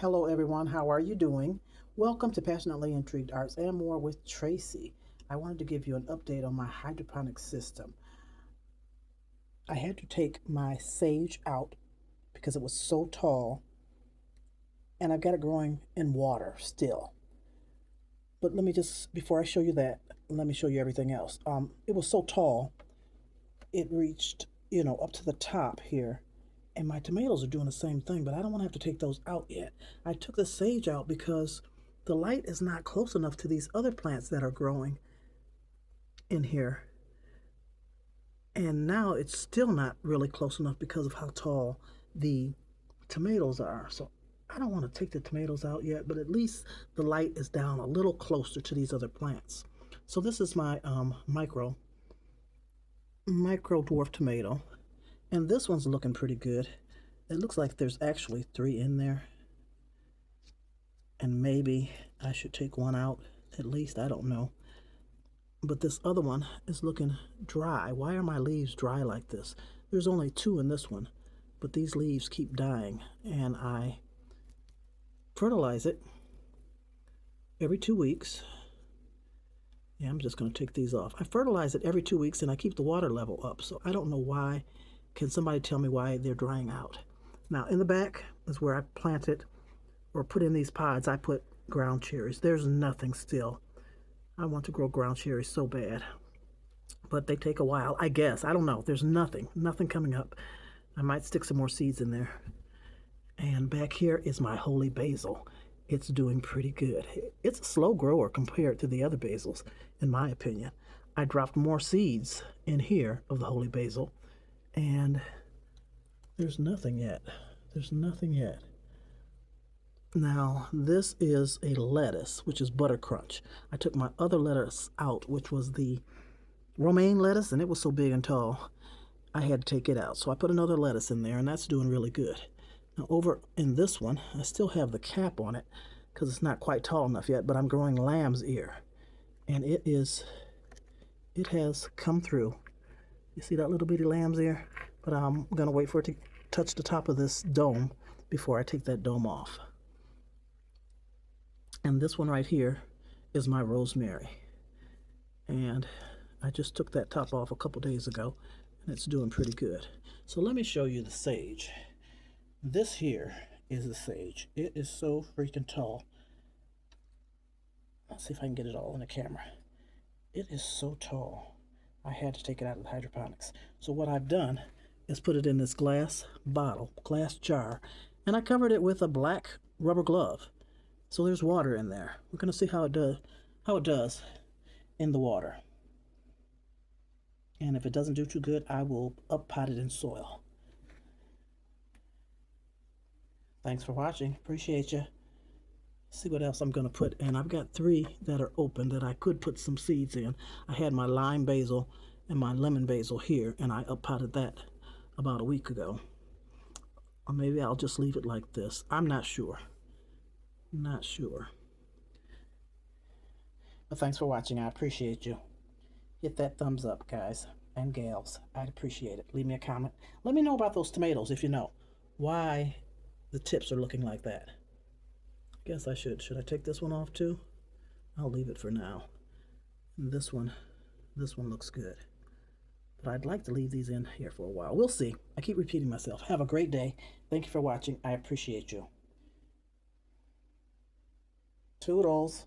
Hello everyone, how are you doing? Welcome to Passionately Intrigued Arts and More with Tracy. I wanted to give you an update on my hydroponic system. I had to take my sage out because it was so tall, and I've got it growing in water still. But let me just, before I show you that, let me show you everything else. It was so tall, it reached, up to the top here. And my tomatoes are doing the same thing, but I don't want to have to take those out yet. I took the sage out because the light is not close enough to these other plants that are growing in here. And now it's still not really close enough because of how tall the tomatoes are. So I don't want to take the tomatoes out yet, but at least the light is down a little closer to these other plants. So this is my micro dwarf tomato. And this one's looking pretty good. It looks like there's actually 3 in there. And maybe I should take one out, at least, I don't know. But this other one is looking dry. Why are my leaves dry like this? There's only 2 in this one, but these leaves keep dying. And I fertilize it every 2 weeks. Yeah, I'm just going to take these off. I fertilize it every 2 weeks and I keep the water level up. So I don't know why. Can somebody tell me why they're drying out? Now, in the back is where I planted or put in these pods. I put ground cherries. There's nothing still. I want to grow ground cherries so bad. But they take a while, I guess. I don't know. There's nothing coming up. I might stick some more seeds in there. And back here is my holy basil. It's doing pretty good. It's a slow grower compared to the other basils, in my opinion. I dropped more seeds in here of the holy basil. And there's nothing yet. There's nothing yet. Now, this is a lettuce, which is butter crunch. I took my other lettuce out, which was the romaine lettuce, and it was so big and tall, I had to take it out. So I put another lettuce in there, and that's doing really good. Now, over in this one, I still have the cap on it because it's not quite tall enough yet, but I'm growing lamb's ear. And it has come through. You see that little bitty lamb's ear? But I'm going to wait for it to touch the top of this dome before I take that dome off. And this one right here is my rosemary. And I just took that top off a couple days ago, and it's doing pretty good. So let me show you the sage. This here is the sage. It is so freaking tall. Let's see if I can get it all in the camera. It is so tall. I had to take it out of the hydroponics. So what I've done is put it in this glass bottle, glass jar, and I covered it with a black rubber glove. So there's water in there. We're going to see how it does in the water. And if it doesn't do too good, I will up-pot it in soil. Thanks for watching. Appreciate you. See what else I'm going to put in. I've got 3 that are open that I could put some seeds in. I had my lime basil and my lemon basil here, and I up-potted that about a week ago. Or maybe I'll just leave it like this. I'm not sure. Not sure. But thanks for watching. I appreciate you. Hit that thumbs up, guys and gals. I'd appreciate it. Leave me a comment. Let me know about those tomatoes if you know why the tips are looking like that. Guess I should. Should I take this one off too? I'll leave it for now. And this one looks good. But I'd like to leave these in here for a while. We'll see. I keep repeating myself. Have a great day. Thank you for watching. I appreciate you. Toodles.